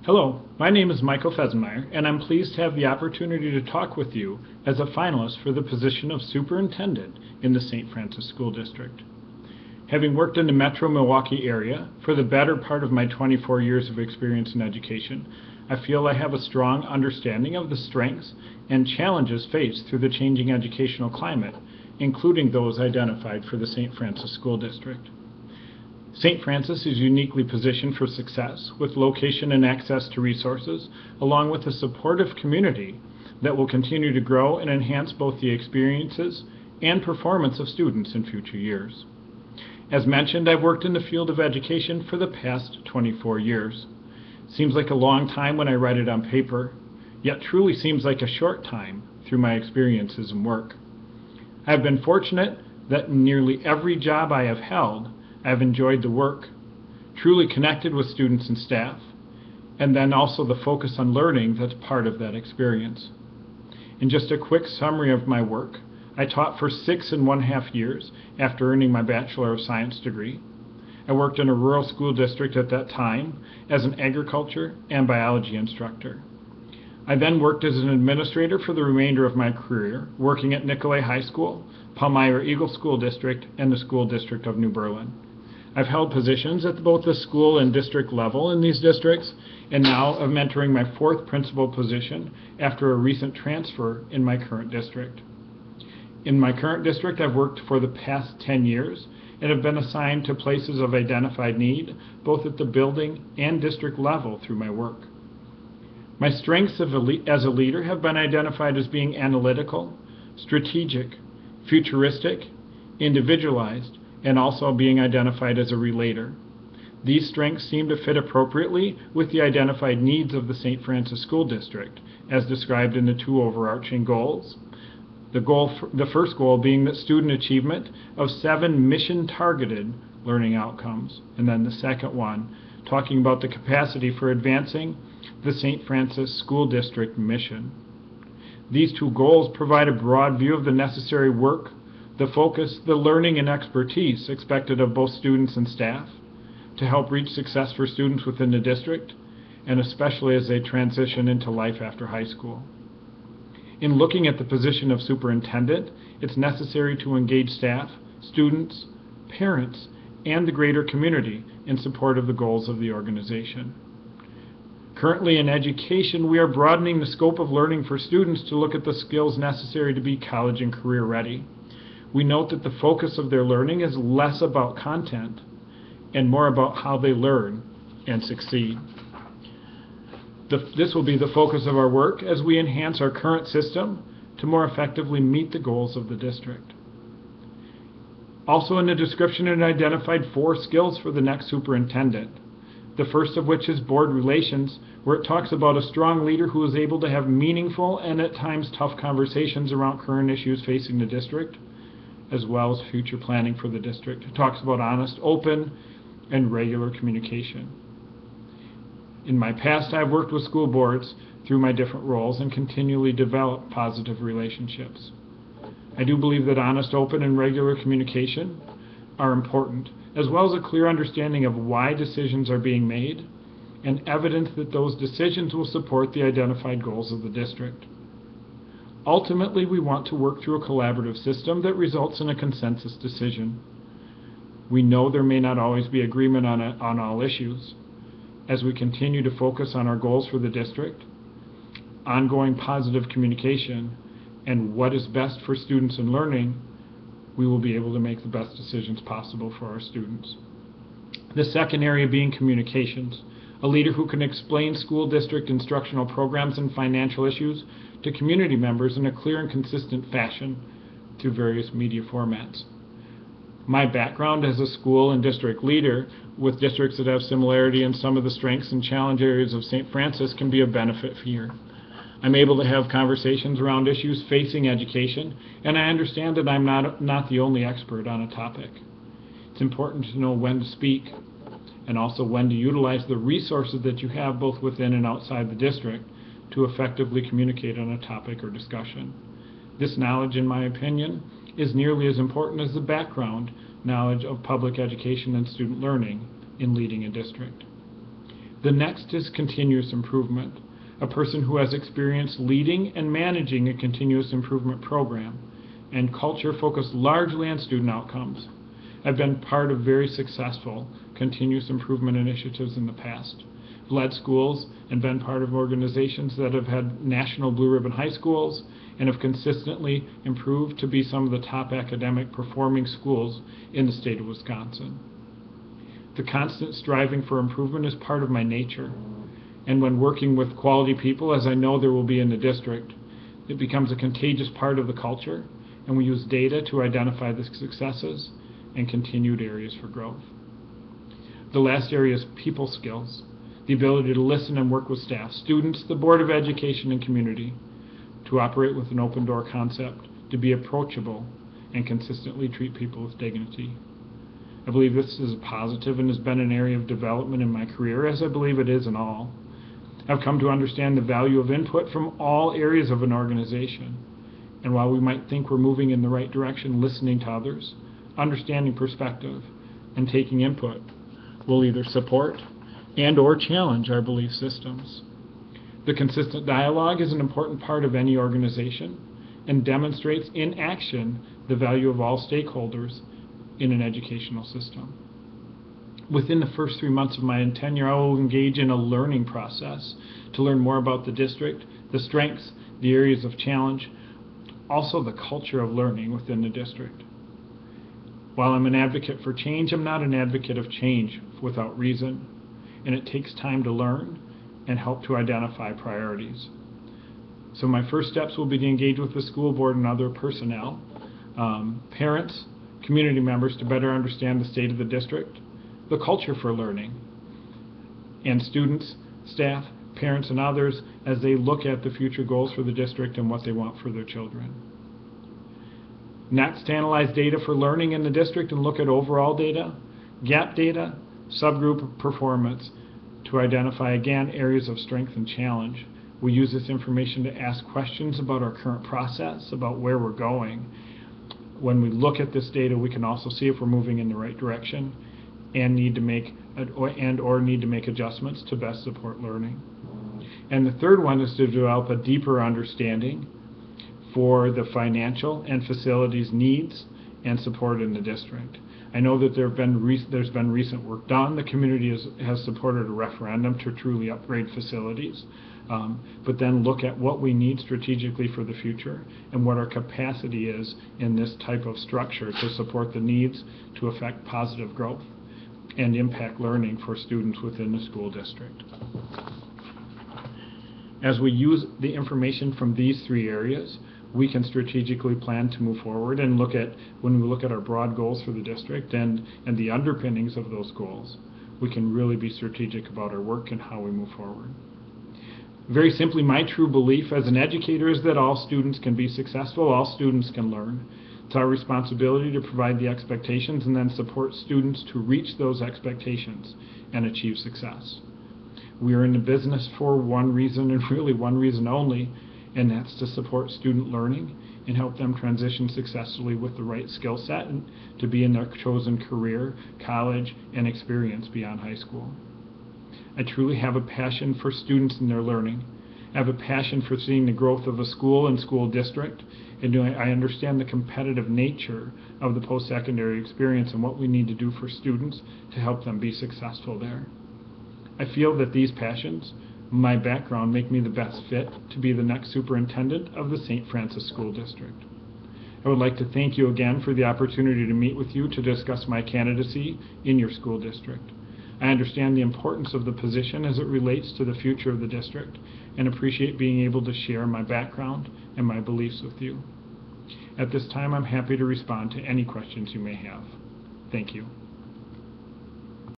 Hello, my name is Michael Fesenmeyer, and I'm pleased to have the opportunity to talk with you as a finalist for the position of superintendent in the St. Francis School District. Having worked in the metro Milwaukee area for the better part of my 24 years of experience in education, I feel I have a strong understanding of the strengths and challenges faced through the changing educational climate, including those identified for the St. Francis School District. St. Francis is uniquely positioned for success with location and access to resources, along with a supportive community that will continue to grow and enhance both the experiences and performance of students in future years. As mentioned, I've worked in the field of education for the past 24 years. Seems like a long time when I write it on paper, yet truly seems like a short time through my experiences and work. I've been fortunate that in nearly every job I have held, I've enjoyed the work, truly connected with students and staff, and then also the focus on learning that's part of that experience. In just a quick summary of my work, I taught for 6.5 years after earning my Bachelor of Science degree. I worked in a rural school district at that time as an agriculture and biology instructor. I then worked as an administrator for the remainder of my career, working at Nicolay High School, Palmyra Eagle School District, and the School District of New Berlin. I've held positions at both the school and district level in these districts, and now I'm entering my 4th principal position after a recent transfer in my current district. In my current district, I've worked for the past 10 years and have been assigned to places of identified need, both at the building and district level through my work. My strengths as a leader have been identified as being analytical, strategic, futuristic, individualized, and also being identified as a relator. These strengths seem to fit appropriately with the identified needs of the St. Francis School District, as described in the 2 overarching goals. The first goal being that student achievement of 7 mission-targeted learning outcomes, and then the second one talking about the capacity for advancing the St. Francis School District mission. These 2 goals provide a broad view of the necessary work, the focus, the learning, and expertise expected of both students and staff to help reach success for students within the district, and especially as they transition into life after high school. In looking at the position of superintendent, it's necessary to engage staff, students, parents, and the greater community in support of the goals of the organization. Currently in education, we are broadening the scope of learning for students to look at the skills necessary to be college and career ready. We note that the focus of their learning is less about content and more about how they learn and succeed. This will be the focus of our work as we enhance our current system to more effectively meet the goals of the district. Also in the description, it identified 4 skills for the next superintendent. The first of which is board relations, where it talks about a strong leader who is able to have meaningful and at times tough conversations around current issues facing the district, as well as future planning for the district. It talks about honest, open, and regular communication. In my past, I've worked with school boards through my different roles and continually developed positive relationships. I do believe that honest, open, and regular communication are important, as well as a clear understanding of why decisions are being made and evidence that those decisions will support the identified goals of the district. Ultimately, we want to work through a collaborative system that results in a consensus decision. We know there may not always be agreement on all issues. As we continue to focus on our goals for the district, ongoing positive communication, and what is best for students in learning, we will be able to make the best decisions possible for our students. The second area being communications, a leader who can explain school district instructional programs and financial issues to community members in a clear and consistent fashion through various media formats. My background as a school and district leader with districts that have similarity in some of the strengths and challenge areas of St. Francis can be a benefit here. I'm able to have conversations around issues facing education, and I understand that I'm not the only expert on a topic. It's important to know when to speak and also when to utilize the resources that you have both within and outside the district to effectively communicate on a topic or discussion. This knowledge, in my opinion, is nearly as important as the background knowledge of public education and student learning in leading a district. The next is continuous improvement, a person who has experience leading and managing a continuous improvement program, and culture focused largely on student outcomes. I've been part of very successful continuous improvement initiatives in the past. I've led schools and been part of organizations that have had national blue ribbon high schools and have consistently improved to be some of the top academic performing schools in the state of Wisconsin. The constant striving for improvement is part of my nature, and when working with quality people, as I know there will be in the district, it becomes a contagious part of the culture, and we use data to identify the successes and continued areas for growth. The last area is people skills, the ability to listen and work with staff, students, the Board of Education, and community, to operate with an open door concept, to be approachable, and consistently treat people with dignity. I believe this is a positive and has been an area of development in my career, as I believe it is in all. I've come to understand the value of input from all areas of an organization. And while we might think we're moving in the right direction, listening to others, understanding perspective, and taking input will either support and or challenge our belief systems. The consistent dialogue is an important part of any organization and demonstrates in action the value of all stakeholders in an educational system. Within the first 3 months of my tenure, I will engage in a learning process to learn more about the district, the strengths, the areas of challenge, also the culture of learning within the district. While I'm an advocate for change, I'm not an advocate of change without reason, and it takes time to learn and help to identify priorities. So my first steps will be to engage with the school board and other personnel, parents, community members to better understand the state of the district, the culture for learning, and students, staff, parents, and others as they look at the future goals for the district and what they want for their children. Next, analyze data for learning in the district and look at overall data, gap data, subgroup performance to identify, again, areas of strength and challenge. We use this information to ask questions about our current process, about where we're going. When we look at this data, we can also see if we're moving in the right direction and need to make adjustments to best support learning. And the third one is to develop a deeper understanding for the financial and facilities needs and support in the district. I know that there's been recent work done. The community has supported a referendum to truly upgrade facilities, but then look at what we need strategically for the future and what our capacity is in this type of structure to support the needs to affect positive growth and impact learning for students within the school district. As we use the information from these three areas, we can strategically plan to move forward and when we look at our broad goals for the district and the underpinnings of those goals, we can really be strategic about our work and how we move forward. Very simply, my true belief as an educator is that all students can be successful, all students can learn. It's our responsibility to provide the expectations and then support students to reach those expectations and achieve success. We are in the business for one reason and really one reason only, and that's to support student learning and help them transition successfully with the right skill set and to be in their chosen career, college, and experience beyond high school. I truly have a passion for students and their learning. I have a passion for seeing the growth of a school and school district, and I understand the competitive nature of the post-secondary experience and what we need to do for students to help them be successful there. I feel that these passions, my background, make me the best fit to be the next superintendent of the St. Francis School District. I would like to thank you again for the opportunity to meet with you to discuss my candidacy in your school district. I understand the importance of the position as it relates to the future of the district and appreciate being able to share my background and my beliefs with you. At this time, I'm happy to respond to any questions you may have. Thank you.